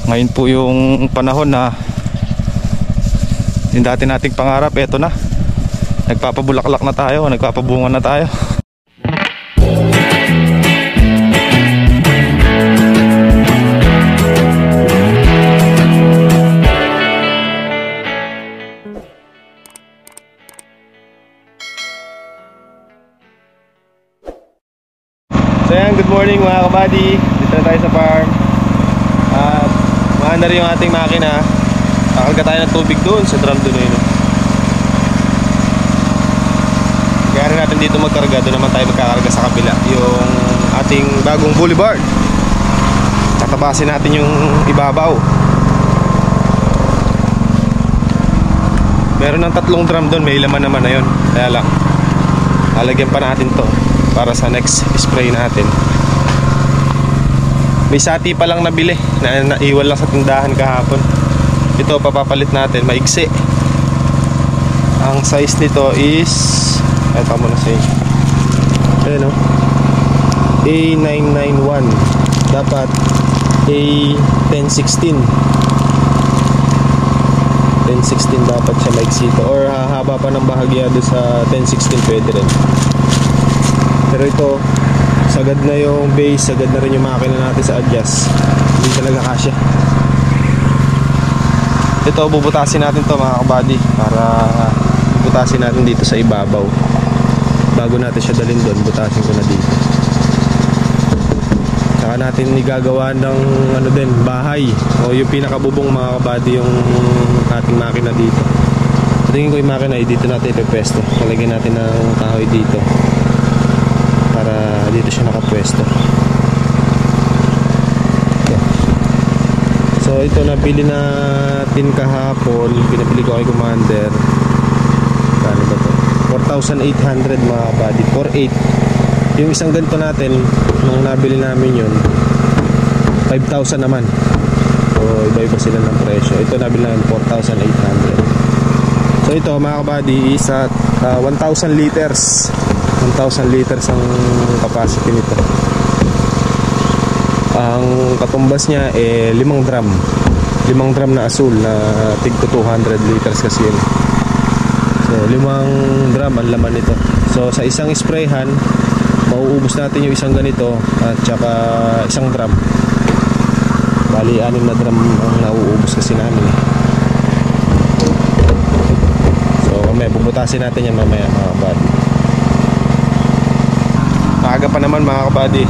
Ngayon po yung panahon na yung dati nating pangarap, eto na. Nagpapabulaklak na tayo, nagpapabunga na tayo. So yan, good morning mga kabady. Dito na tayo sa farm. At maanda rin yung ating makina. Kakarga tayo ng tubig doon sa drum doon yun. Kaya rin natin dito magkarga. Doon naman tayo magkakarga sa kabila. Yung ating bagong boulevard. Tatabasin natin yung ibabaw. Meron ng 3 drum doon. May laman naman na yun. Kaya lang lalagyan pa natin to para sa next spray natin. May sati pa lang nabili na naiwan lang sa tindahan kahapon. Ito papapalit natin, maigsi. Ang size nito is, ito muna sa inyo. Ayan o, A991. Dapat A1016. 1016 dapat siya maigsi ito. Or hahaba pa ng bahagya doon sa 1016 pwede rin. Pero ito, sagad na yung base, sagad na rin yung makina natin sa adjust. Hindi talaga kasya. Ito, bubutasin natin to mga kabady, para bubutasin natin dito sa ibabaw. Bago natin siya dalhin doon, butasin ko na dito. Saka natin igagawa ng ano din, bahay. O yung pinakabubong mga kabady, yung ating makina dito. Tingin ko yung makina, dito natin ipepwesto. Talagyan natin ng kahoy dito para dito siya nakapwesto. So ito nabili natin kahapon, pinabili ko kay Commander. Kano ba to? 4,800 mga body, 4,800. Yung isang ganito natin nung nabili namin yun 5,000 naman. So iba-iba sila ng presyo. Ito nabili namin 4,800. So ito mga kabady is at 1,000 liters. 1,000 liters ang capacity nito. Ang katumbas niya 5 drum. 5 drum na asul na tig 200 liters kasi yun. So 5 drum ang laman nito. So sa isang sprayhan mauubos natin yung isang ganito at saka isang drum. Bali 6 na drum ang nauubos kasi namin. So mamaya bubutasin natin yan mamaya mga kabady. Maaga pa naman mga kabady.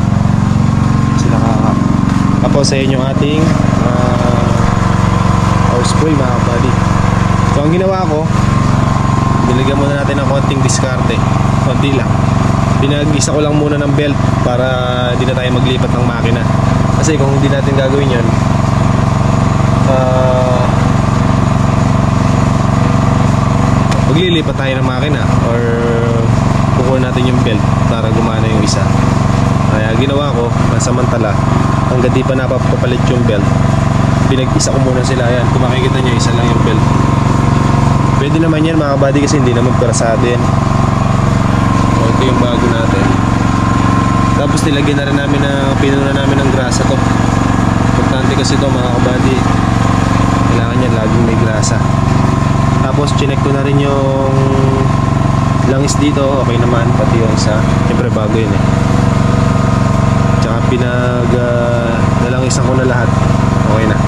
Kasi tapos sa inyo ating power spray mga kabady. So ang ginawa ko, nilagyan muna natin ng konting diskarte. Konti lang. Pinag-isa ko lang muna ng belt para hindi na tayo maglipat ng makina. Kasi kung hindi natin gagawin yun, maglilipat tayo ng makina or kukuha natin yung belt para gumana yung isa. Kaya ginawa ko, samantala hanggang di pa napapalit yung belt, pinag-isa ko muna sila. Ayan, kung makikita nyo, isa lang yung belt. Pwede naman yan mga kabady kasi hindi naman parasado yan. So, ito yung bago natin. Tapos nilagyan na rin namin pinuna namin ng grasa to. Importante kasi ito mga kabady, kailangan yan laging may grasa. Tapos chinek ko na rin yung langis dito, okay naman. Pati yung isa, siyempre bago yun eh. Tsaka nalangisan ko na lahat, okay na.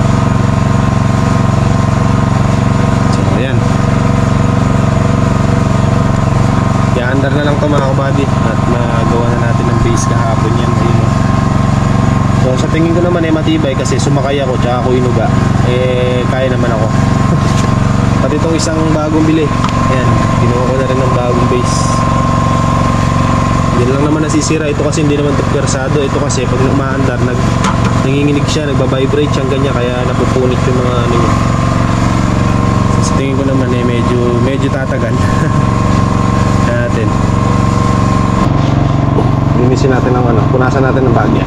So ayan, i-andar na lang ito mga kabady. At nagawa na natin ng base kahapon yan. Ayun. So sa tingin ko naman matibay kasi sumakay ako tsaka ako inuga. Kaya naman ako. Pati itong isang bagong bili, ayan, kinuha ko na rin ng bagong base. Hindi lang naman nasisira ito kasi hindi naman persado. Ito kasi pag umaandar nanginginig siya, nagbabibrate siyang ganyan, kaya napupunit yung mga ano niya. So, sa tingin ko naman medyo tatagal. Natin linisin natin ng punasan natin ng bagya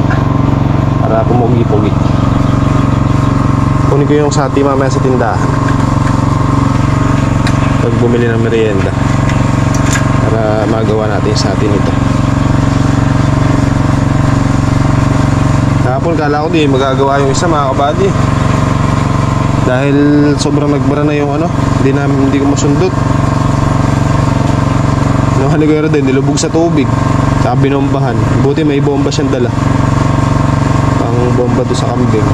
para pumugi-pugi. Kunin ko yung sati mamaya sa tindahan pag bumili ng merienda para magawa natin sa atin ito. Kahapon kala ko di magagawa yung isa mga kabady. Dahil sobrang nagbara na yung ano, hindi ko masundot. Nung hanigero din, nilubog sa tubig. Saka binombahan. Buti may bomba siyang dala. Pang bomba doon sa kambing.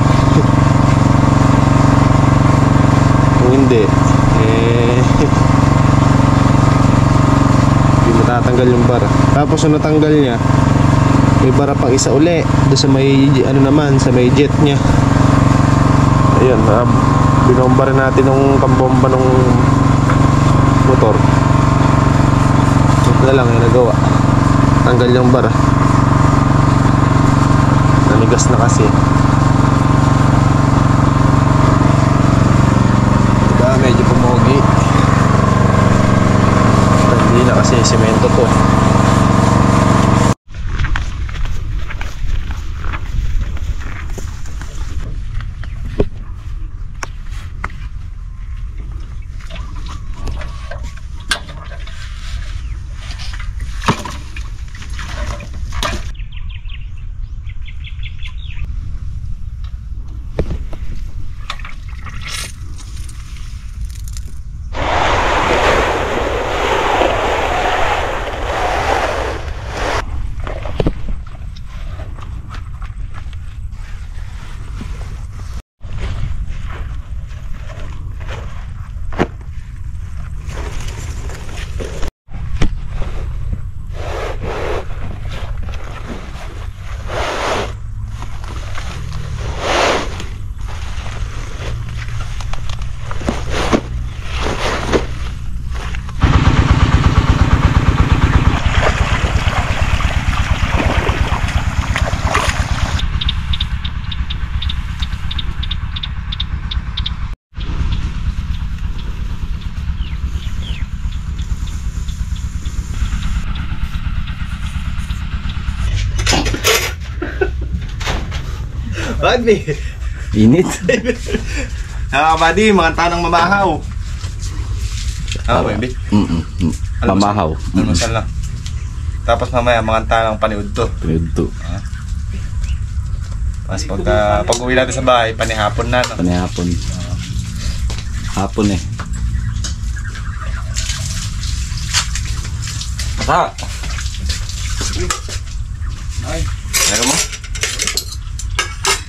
Kung hindi, hindi matatanggal yung bara. Tapos nung natanggal niya, may bara pang isa uli doon sa may ano naman, sa may jet niya. Ayun, binomba rin natin nung pambomba nung motor. Ito na lang yung nagawa. Tanggal yung bara. Nanigas na kasi. Diba, medyo pumogi. Hindi na kasi semento to. Bakit ba? Init. Buddy, mga tanang mamahaw. Baby. Mamahaw. Almusal lang. Tapos mamaya mga tanang paniud to. Paniud to. Mas pag uwi natin sa bahay, panihapon na. No? Panihapon. Hapon eh. Sa! Ay, meron mo?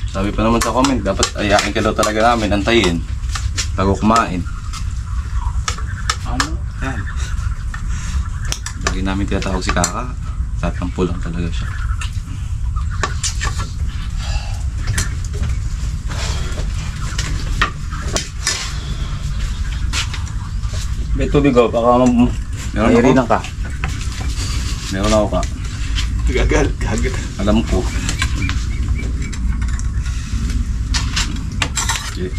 Sabi pa naman sa comment, dapat ayakin ka daw talaga namin, antayin bago kumain. Ano? Yan. Lagi namin tinatawag si Kaka. Tatampo lang talaga siya. May tubig ko, baka mahirinan ka. Meron ako ka. Gagal. Alam ko. Okay.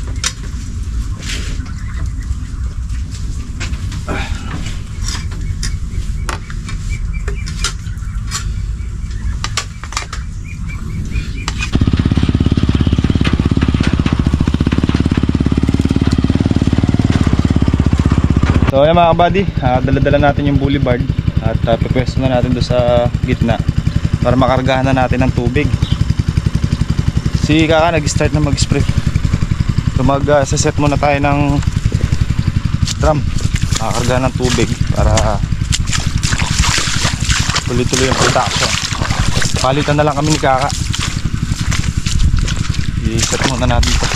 So ayan mga kabady, dala-dala natin yung boulevard at pipwesto na natin doon sa gitna para makargahan na natin ng tubig. Si Kaka nag-start na mag-spray. So mag-set muna tayo ng drum, makakargahan ng tubig para tuloy-tuloy yung production. Palitan na lang kami ni Kaka. I-set muna natin ito.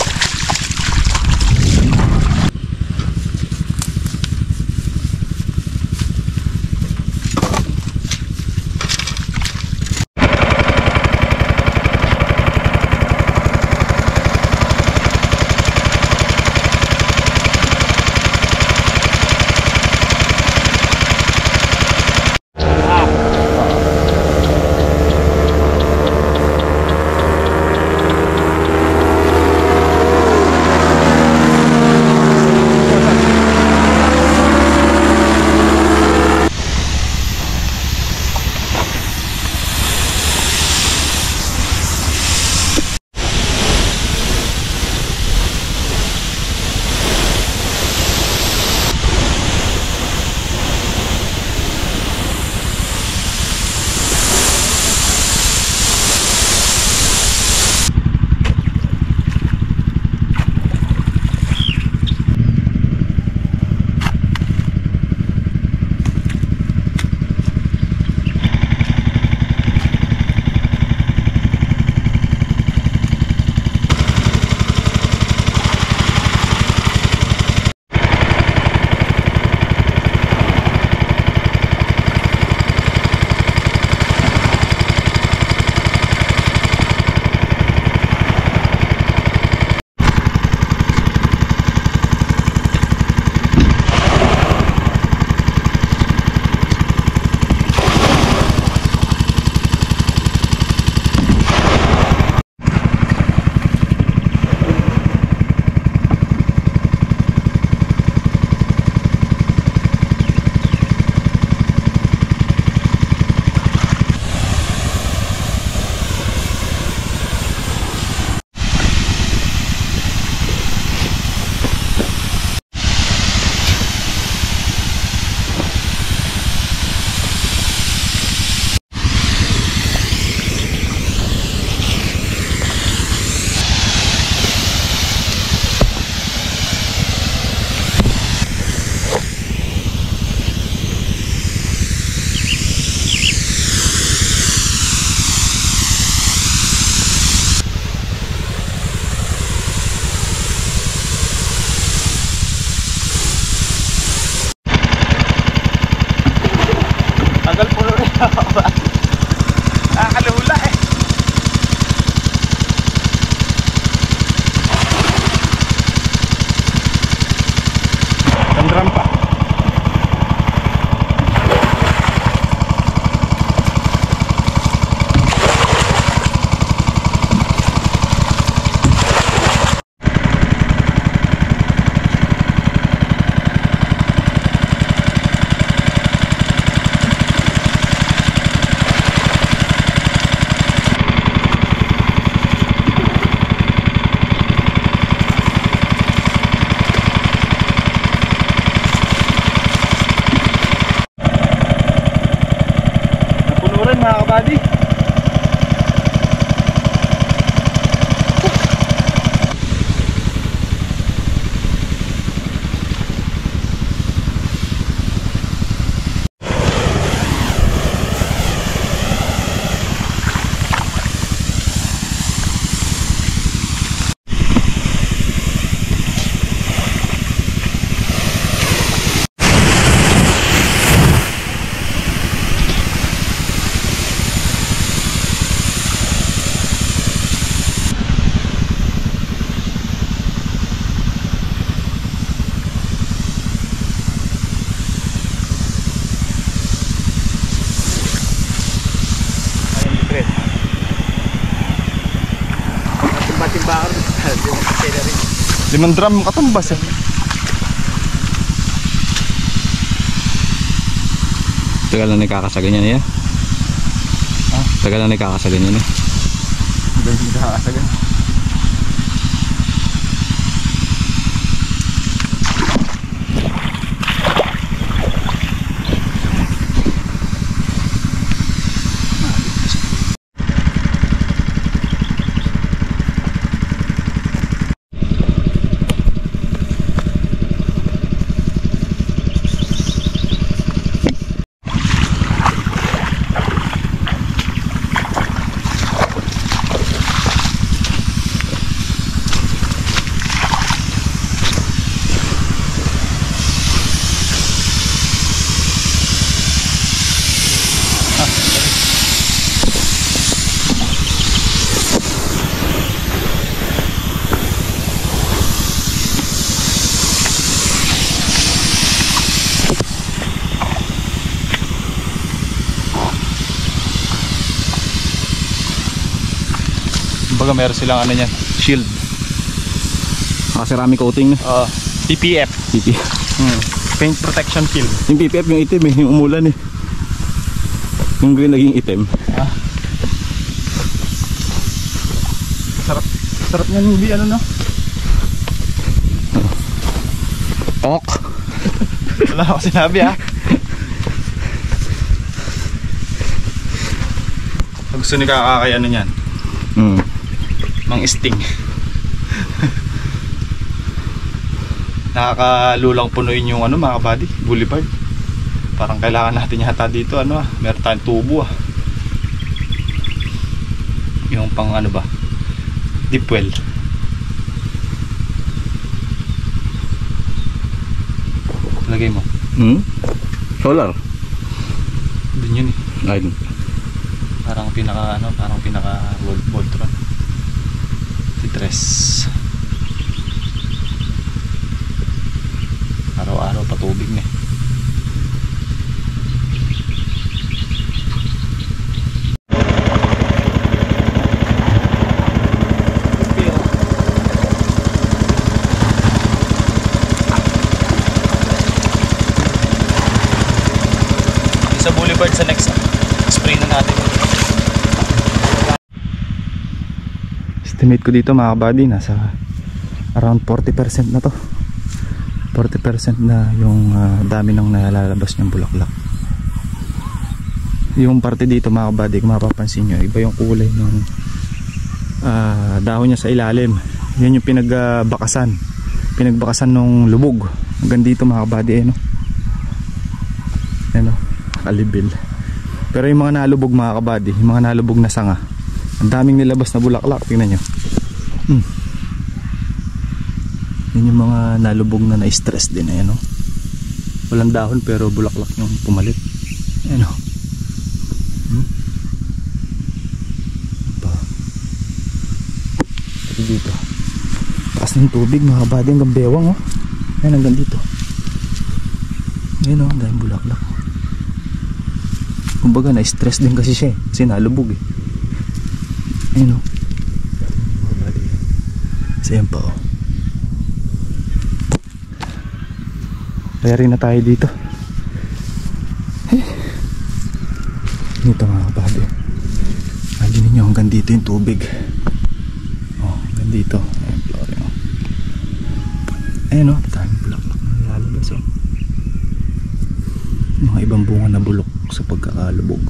5 drum katumbas eh. Tagal na nagkakasaganyan niya. Tagal na nagkakasaganyan eh. Hindi nakakasagan. Kumbaga meron silang ano niyan, shield. Ceramic coating. PPF. PPF. Paint protection film. Yung PPF yung itim eh, yung umulan eh. Yung green naging itim. Sarap niyan hindi ano no? Ok. Wala ako sinabi ah. Gusto ni kakakay ano niyan, mang sting. Nakakalulang punuin yung ano mga kabady, boulevard. Parang kailangan natin yata dito ano meron tayong tubo yung pang ano ba, deep well. Lagay mo Solar. dun yun eh, Ayun. parang pinaka ano, parang pinaka Voltron titres. Araw-araw patubig na eh. Sa boulevard sa next spray na natin. Estimate ko dito mga kabady, nasa around 40% na to. 40% na yung dami ng nalalabas niyang bulaklak. Yung parte dito mga kabady, kung mapapansin nyo, iba yung kulay ng dahon niya sa ilalim. Yan yung pinagbakasan ng lubog. Hanggang dito mga kabady no? Ano, kalibil. Pero yung mga nalubog mga kabady, yung mga nalubog na sanga, ang daming nilabas na bulaklak. Tingnan nyo. Yan yung mga nalubog na na-stress din. Ayan o. Walang dahon pero bulaklak yung pumalit. Ayan o. Pati dito. Taas ng tubig mga kabady hanggang bewang o. Ayan hanggang dito. Ayan o, ang daming bulaklak. Kumbaga na-stress din kasi siya eh. Kasi nalubog eh. Ayan o. Kasi yan pa o. Kaya rin na tayo dito. Dito mga kabady. Alinin nyo hanggang dito yung tubig. Oh, hanggang dito. Ayan, flooring o. Ayan o, daming bulaklak na lalabas o. Mga ibang bunga na bulok sa pagkakalubog.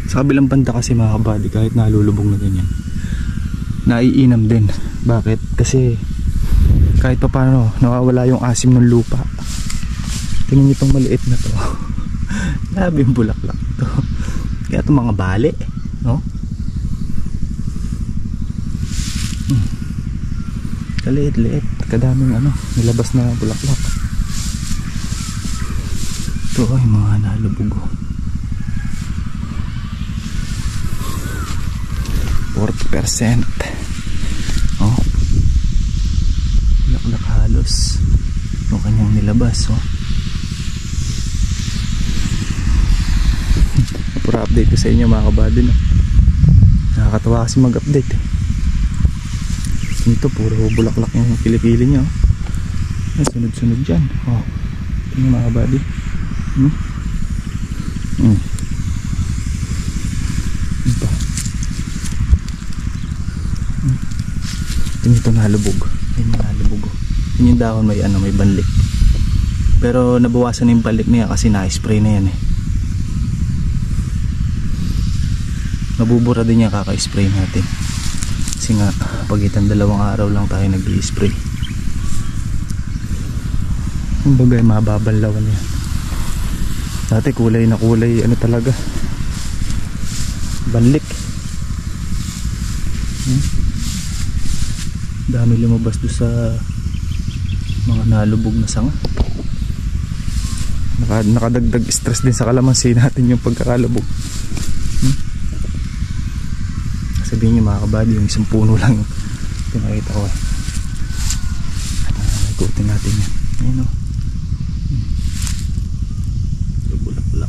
Sa kabilang banda kasi mga kabady, kahit nalulubog na ganyan, naiinam din. Bakit? Kasi kahit pa paano nawawala yung asim ng lupa. Tingnan nyo itong maliit na to. Grabe yung bulaklak to. Kaya itong mga bali, no? Kaliit-liit, kadaming ano, nilabas na bulaklak. Ito ay mga nalubog. 40%. Oh. Bulaklak halos yung kanyang nilabas, oh. Para update ko sa inyo mga kabady, no? Nakakatawa kasi mag-update eh. Ito puro bulaklak yung pili-pili niya oh. Sunod-sunod dyan oh. Ito yung mga buddy. Ito. Ito nalubog. Ayun yung nalubog oh. Yun yung dahon may ano, may banlik. Pero nabawasan na yung balik niya kasi na-spray na yan eh. Nabubura din niya kaka-spray natin. Kasi nga pagitan 2 araw lang tayo nag-i-spray. Yung bagay mababanlawan yan. Dati kulay na kulay ano talaga, banlik. Dami lumabas doon sa mga nalubog na sanga. Nakadagdag stress din sa kalamansi natin yung pagkakalubog. Sabihin nyo mga kabady, yung isang puno lang yung pinakita ko eh. Ikutin natin yan. Ayan o. Bulak-bulak.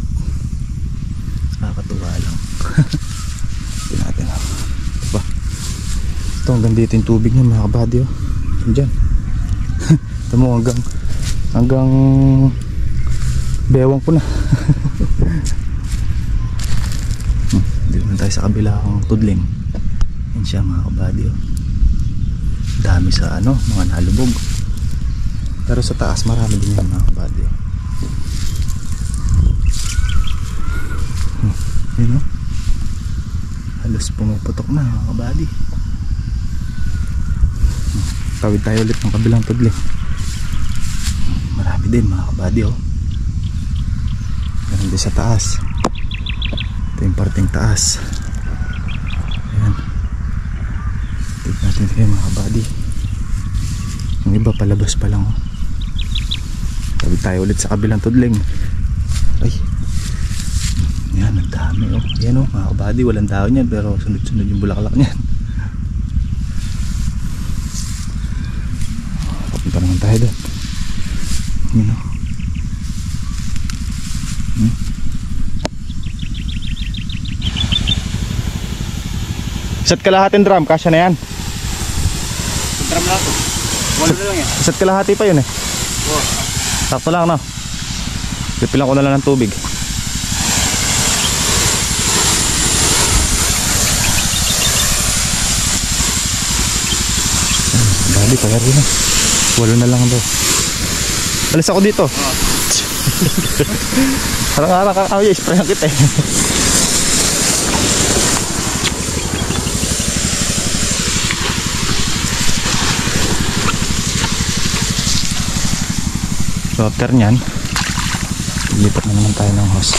Nakakatuwa lang. Ikutin natin o. Diba? Ito hanggang dito yung tubig niya mga kabady o. Diyan. Ito mo hanggang bewang ko na. Dito na tayo sa kabilang tudling. Yan siya mga kabady oh. Dami sa ano, mga nalubog. Pero sa taas marami din yan mga kabady oh. Yun oh. Halos pumuputok na mga kabady. Tawid tayo ulit ng kabilang tudling. Marami din mga kabady oh. Meron din sa taas. Ito yung parting taas. Ayan. Tignan natin kayo mga kabady. Yung iba palabas pa lang oh. Tawid tayo ulit sa kabilang tudling. Ay. Yan, ang dami oh. Yan oh mga kabady, walang dahon yan pero sunod-sunod yung bulaklak niyan. Papunta naman tayo doon. Yan oh. Isa't kalahating drum, kasya na yan. Drum na ito. Walo na lang yan. Isa't kalahati pa yun eh. Wow. Sakto lang no. Pipilang ko na lang ng tubig. Dali kaya rin eh. Walo na lang daw. Alis ako dito. Harang-harang kakawya, isprayan kita eh. So after nyan, lipat na naman tayo ng hose.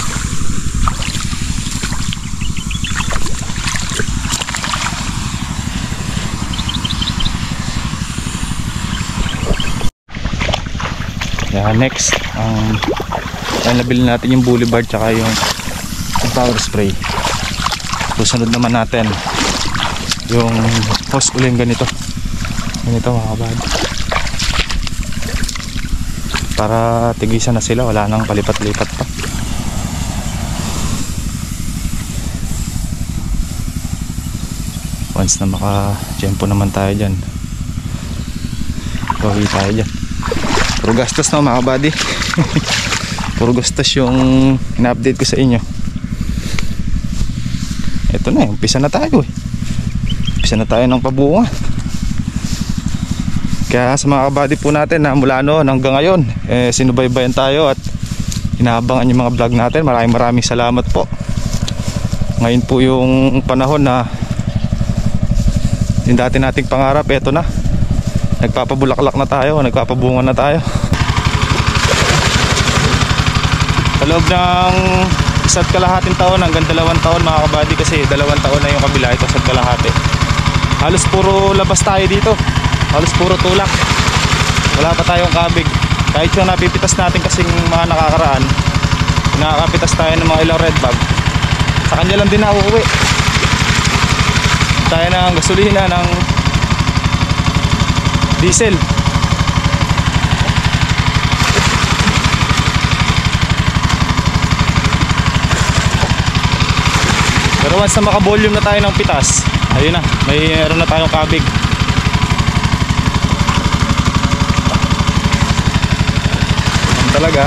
Yeah, next ay nabili natin yung boulevard tsaka yung power spray. Susunod naman natin yung hose uling ganito mga kabad, para tigisan na sila, wala nang palipat-lipat pa. Once na maka-tiyempo naman tayo dyan, gawin tayo dyan. Puro gastos na mga kabady. Puro gastos yung ina-update ko sa inyo. Ito na, umpisa na tayo eh. Umpisa na tayo ng pabunga. Kaya sa mga kabady po natin na mula noon hanggang ngayon sinubaybayan tayo at inaabangan yung mga vlog natin. Maraming salamat po. Ngayon po yung panahon na yung dati nating pangarap, eto na. Nagpapabulaklak na tayo, nagpapabunga na tayo. Sa loob ng 1.5 taon hanggang 2 taon mga kabady, kasi 2 taon na yung kabila, ito 1.5. Halos puro labas tayo dito. Halos puro tulak. Wala pa tayong kabig. Kahit yung napipitas natin kasing mga nakakaraan, nakakapitas tayo ng mga ilang red bag, sa kanya lang din na uuwi. Tayo ng gasolina, ng diesel. Pero once na maka-volume na tayo ng pitas, Ayun na, mayroon na tayong kabig. Yan talaga.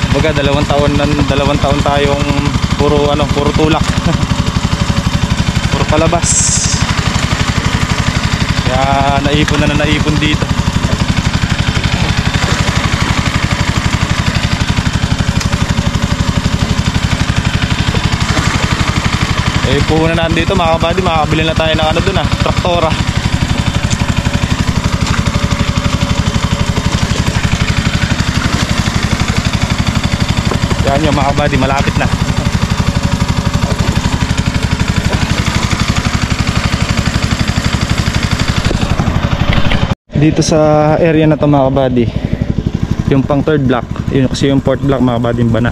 Baga 2 taon tayong puro tulak. Puro palabas. Kaya naipon dito. Eh puhunan natin dito mga kabady, makakabili na tayo ng ano dun traktora. Yan yung mga kabady, malapit na. Dito sa area na to mga kabady, yung pang third block, yun kasi yung fourth block mga kabady, yung bana.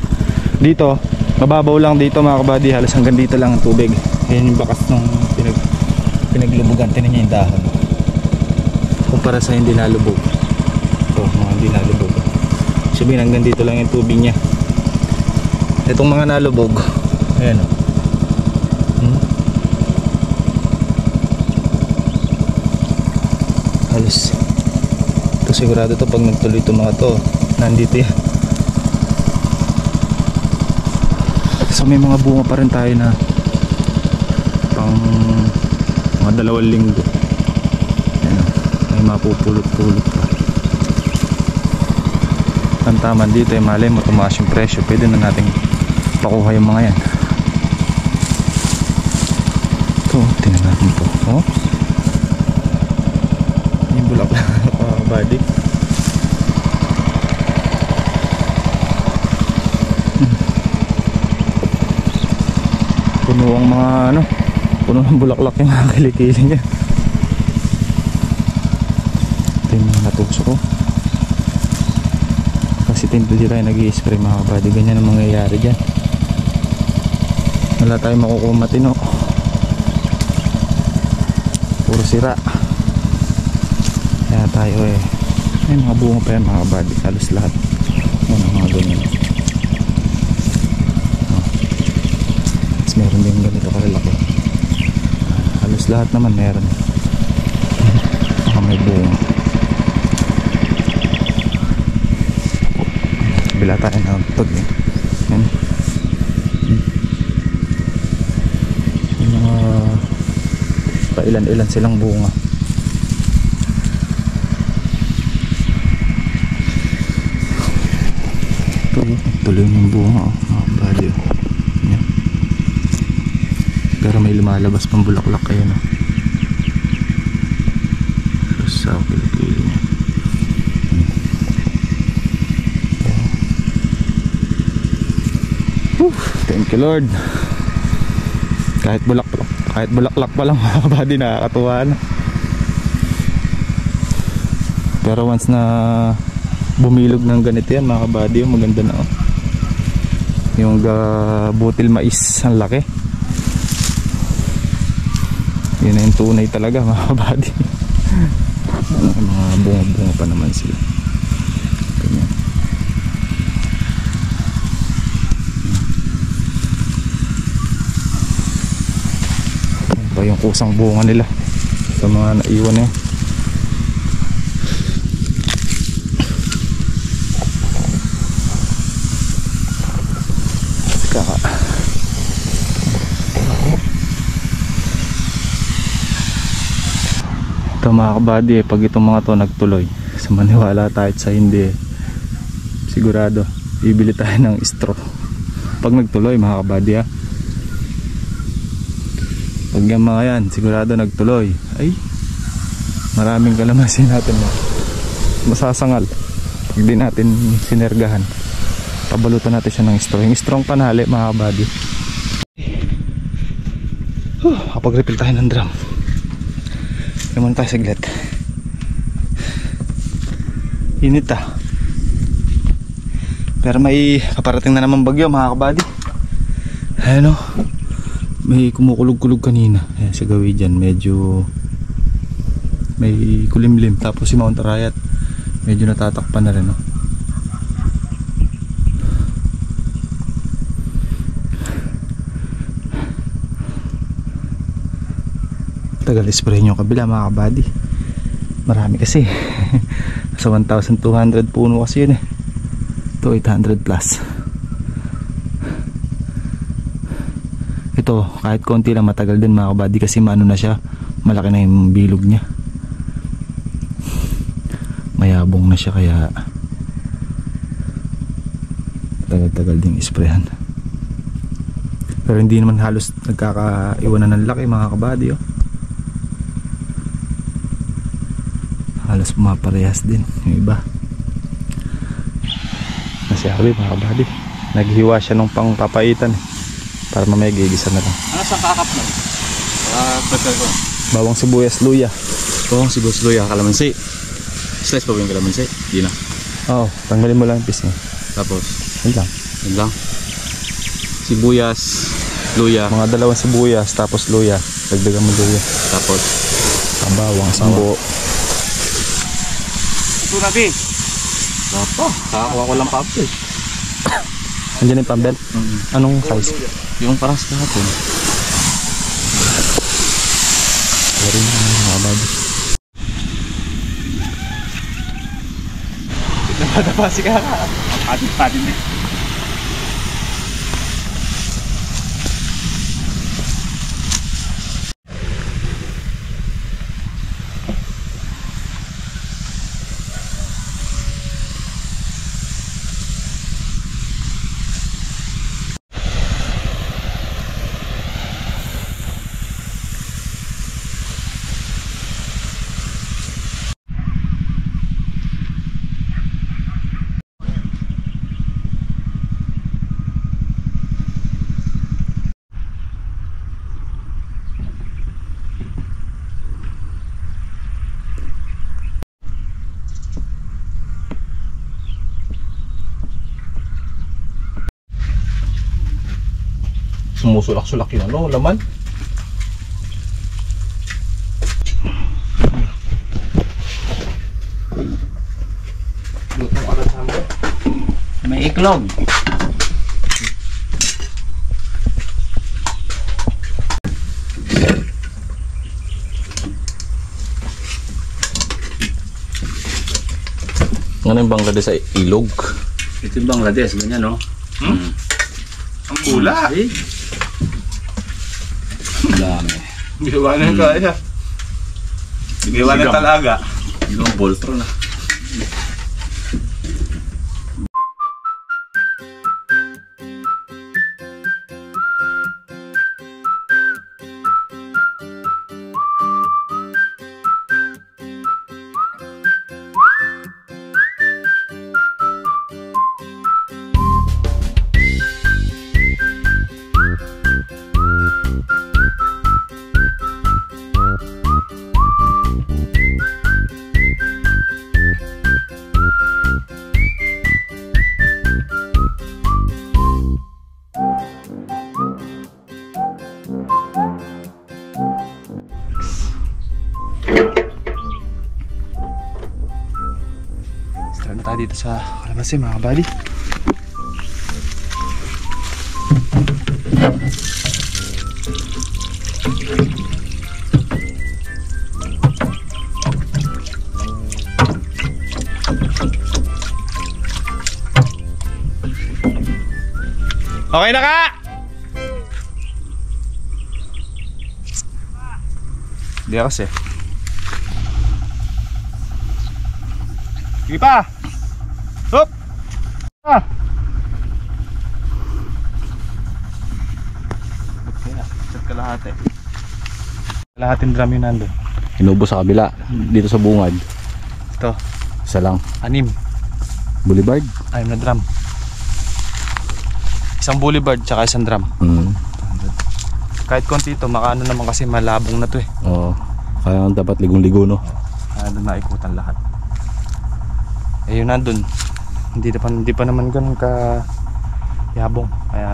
Dito mababaw lang dito mga kabady, halos hanggang dito lang ang tubig. Yan yung bakas ng pinaglubugan. Tinan niya yung dahon kumpara sa hindi nalubog. Ito mga hindi nalubog, sabihin hanggang dito lang yung tubig niya. Itong mga nalubog, ayan o. Halos ito sigurado to pag nagtuloy itong mga to, nandito yan. So may mga bunga pa rin tayo na pang mga 2 linggo. Ayan, may mapupulot-pulot pa. Ang tama dito ay malay mo tumaas yung presyo, pwede na natin pakuha yung mga yan. Ito, tingnan natin ito. Oh, yung bulak na body. Puno ang mga puno ng bulaklak yung mga kilikili niya. Ito yung mga natuso ko. Kasi hindi tayo nag-i-spray mga kabady. Ganyan ang mangyayari dyan. Wala tayong makukuha matino. Puro sira. Kaya tayo may mga bunga pa yan mga kabady. Halos lahat. Mga ganyan. Meron din ganito kalalaki. Halos lahat naman meron. Baka may bunga. Bila tayo na pag yan. Yung mga pailan-ilan silang bunga. Tuloy yung bunga bali. Pero may lumalabas pang bulaklak kayo sa kilikili niya. Thank you Lord. Kahit bulaklak pa lang mga kabady, nakakatuwa na. Pero once na bumilog ng ganito yan mga kabady, maganda na yung butil mais, ang laki. Yun na yung tunay talaga mga kabady. Mga bunga-bunga pa naman sila. Ganyan. Yan pa yung kusang bunga nila sa mga naiwan na yan. Ito mga kabady, pag itong mga to nagtuloy, sa maniwala tayo sa hindi, sigurado bibili tayo ng straw pag nagtuloy mga kabady pag yung mga yan sigurado nagtuloy, ay maraming kalamansi natin masasangal pag di natin sinergahan. Pabalutan natin siya ng straw, yung strong panali mga kabady. Kapag refill tayo ng drum. Naman tayo saglit. Init pero may kaparating na naman bagyo mga kabady. Ayan may kumukulog-kulog kanina. Ayan, sa gawin dyan medyo may kulimlim. Tapos si Mount Arayat medyo natatakpan na rin Tagal spray nyo kabila mga kabady. Marami kasi. Sa 1,200 puno kasi yun eh. Ito 800 plus. Ito kahit konti lang matagal din mga kabady kasi maano na siya. Malaki na yung bilog niya. Mayabong na siya kaya tagal-tagal ding isprayan. Pero hindi naman halos nagkakaiwanan ng laki mga kabady oh. Halos pumaparehas din yung iba. Nasyabi mga kabady, naghiwa siya nung pangpapaitan eh, para mamaya gigisa na lang. Ano sa kakap na? Prepare ko. Bawang sibuyas, luya. Bawang sibuyas, luya, kalamansi. Slice pa ba yung kalamansi? Di na. Oo, tanggalin mo lang yung piece niya. Tapos, Yun lang. yun lang. Sibuyas, luya, Mga 2 sibuyas tapos luya. Dagdagan mo luya. tapos Ang bawang, isang buo. ito natin. Dapo, kakakuha ko lang papo eh. Andiyan yung pambel. Anong size? Yung paras kahapon. Sorry na mga kabady. Napadapa si Kaka. Atin-atin eh. Sumusulak-sulak yun ano, laman. Lutong alas naman. May iklog. Ano yung Bangladesh sa ilog? Ito yung Bangladesh, ganyan no? Ang pula. Eh. Dami. Gawa na kaya. Gawa na talaga. Yung Voltron na. Start na tayo dito sa kalamansi mga kabady. Okay na ka! Hindi kasi. Sige pa! Hop! Ah! Okay na, set kalahati. Kalahating drum yun nandun. Inubo sa kabila, dito sa bungad. Ito, Isa lang. 6. Boulevard. 6 na drum. Isang boulevard tsaka isang drum. Kahit konti ito, makaano naman kasi malabong na to eh. Oo. Kaya dapat ligong-ligo no. Kaya doon naikutan lahat. Eh yun nandun, hindi pa naman ganun ka yabong. Kaya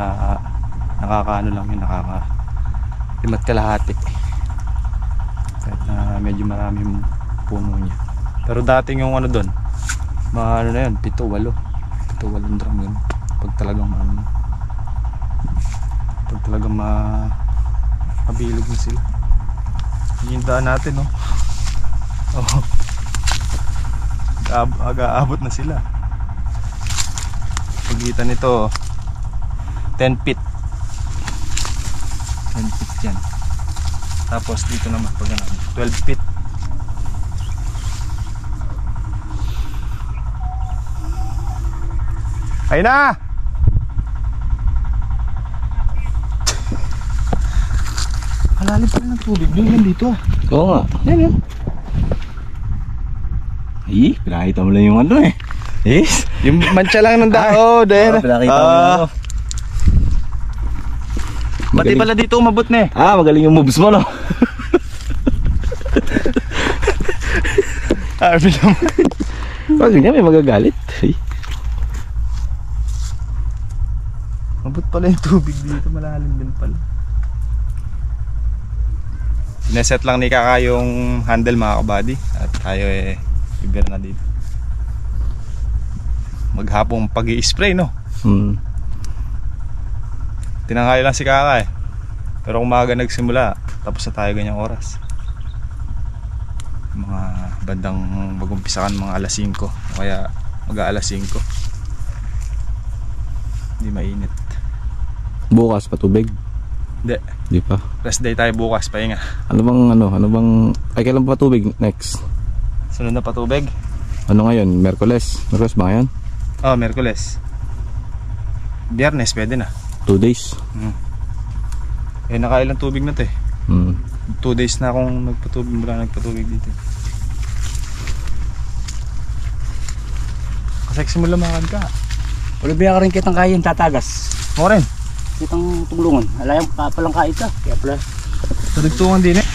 nakakaano lang yun, limat kalahati. Kahit na medyo marami yung puno niya. Pero dating yung ano doon, mga ano na yun, 7, 8 drum yun. Pag talagang mabilog na sila. Hindi yung daan natin, no? Oh. Aga-abot na sila. Pagitan nito 10 feet. 10 feet yan. Tapos dito naman pag 12 feet. Ayun na! Malalim pala ng tubig doon dito ah. Oo nga. Yan yan. Ay, pinakita mo lang yung ano eh. Yes. Yung mancha lang ng dao. Dahil. Pinakita mo lang ako. Pati pala dito umabot na eh. Magaling yung moves mo, no? Arby naman. Pag ganyan, may magagalit. Ay. Umabot pala yung tubig dito. Malalim din pala. Sineset lang ni Kaka yung handle mga kabady. At tayo ibir na dito. Maghapong pag-i-spray, no? Tinanghayo lang si Kaka eh. Pero umaga nagsimula, tapos na tayo ganyang oras. Mga bandang mag-umpisakan mga alas 5 o kaya mag-aalas 5. Hindi mainit. Bukas patubig? Hindi. Di pa. Rest day tayo bukas, pahinga. Ano bang ay kailan pa patubig next? Sunod na patubig? Ano ngayon? Merkules? Merkules ba ngayon? Oh, Merkules. Biyernes pwede na. 2 days. Nakailang tubig na to eh. 2 days na akong nagpatubig dito. Kasi simula makan ka. Wala biya ka rin kitang kain tatagas. Mo rin. Kitang tulungan. Alayang palang kait ka. Kaya pala. Tudugtungan din eh.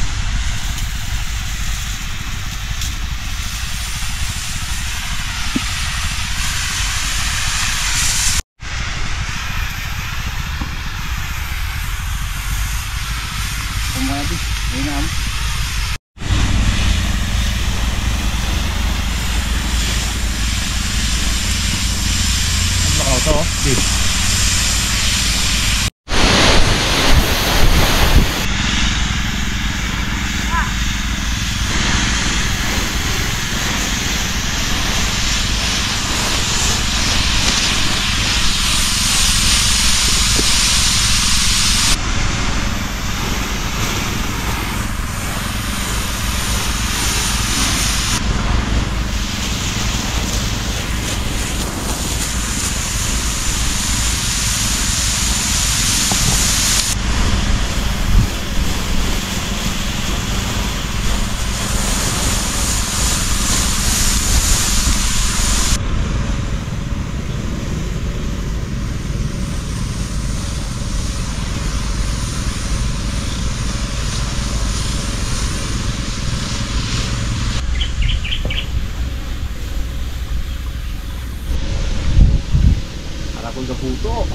Puto.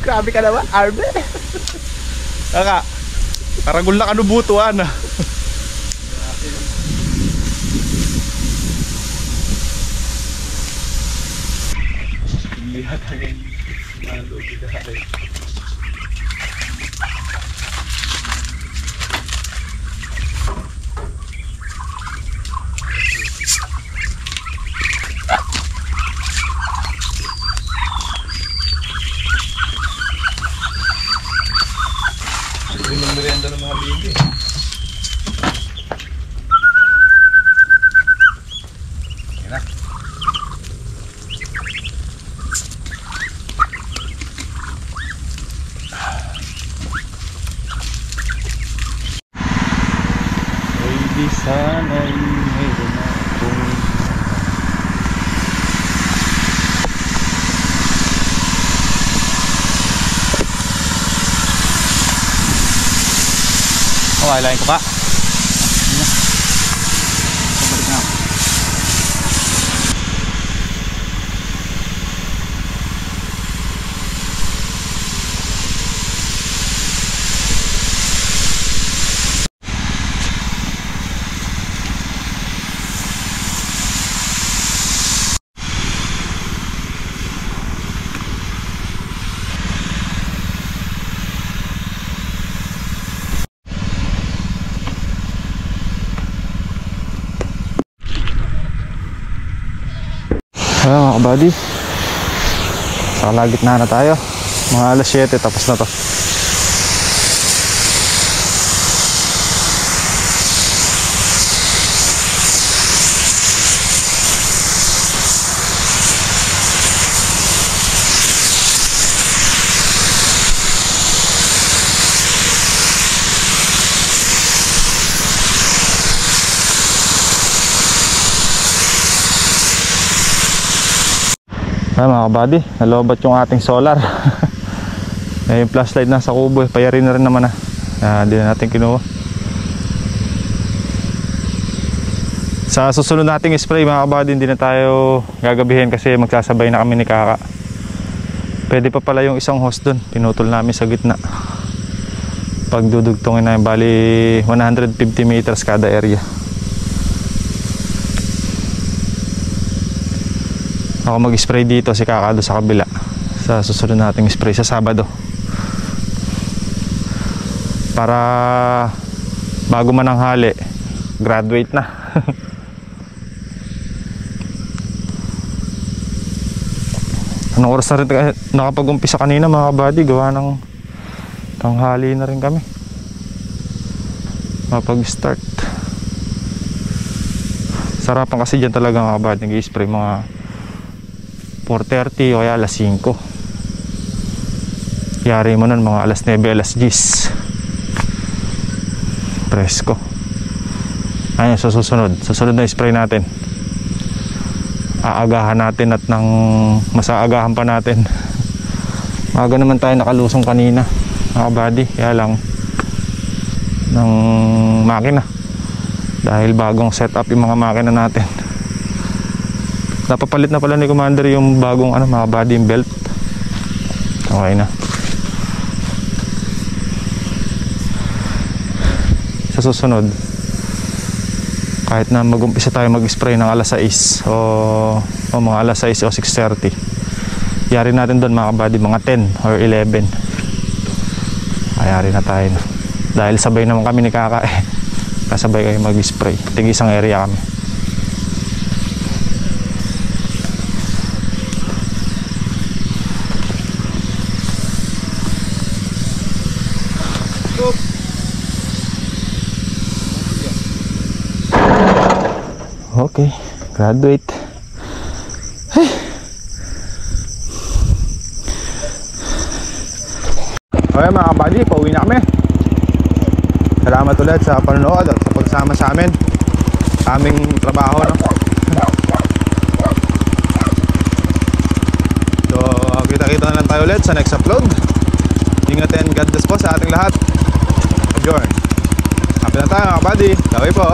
Grabe ka naman, Arbe. Kaka, karagul na kanubutuan ah. Lihat ang malo bidari. Merienda ng mga bibi. Yan na. Ay di sana'y mayroon akong lain ko pa. Ayan mga kabady, sa kalagitna na tayo. Mga alas 7 tapos na to. Ay mga kabady, nalobat yung ating solar. Yung flashlight nasa kubo, payari na rin naman hindi na natin kinuha. Sa susunod nating spray mga kabady, hindi na tayo gagabihin kasi magsasabay na kami ni Kaka. Pwede pa pala yung isang hose dun, pinutol namin sa gitna. Pagdudugtungin na yung bali 150 meters kada area. Ako mag-spray dito, si Kaka doon sa kabila. Sa susunod nating spray sa Sabado. Para bago man ang hali, graduate na. Anong oras na rin nakapag-umpisa kanina mga kabady, gawa ng tanghali na rin kami. Mapag-start. Sarapan kasi dyan talaga mga kabady, nag-i-spray mga 4:30 o kaya alas 5. Yari mo nun mga alas 9, alas 10. Presko. Ayun, sa susunod na spray natin, aagahan natin at nang masaagahan pa natin. Maaga naman tayo nakalusong kanina mga kabady, kaya lang ng makina dahil bagong setup yung mga makina natin. Napapalit na pala ni Commander yung bagong mga body belt. Okay na. Sa susunod, kahit na mag-umpisa tayo mag-spray ng alas 6 o mga alas 6 o 6:30, yari natin doon mga kabady mga 10 or 11. Ayari na tayo na. Dahil sabay naman kami ni Kaka kasabay kayo mag-spray. Tig isang area kami. Okay, graduate. Hey. Okay mga kabady, pauwi na kami. Salamat ulit sa panonood at sa pagsama sa amin. Aming trabaho, no? So, kita-kita na lang tayo ulit sa next upload. Ingat and God bless po sa ating lahat. Adjourn. Happy na tayo mga kabady. Kaway po.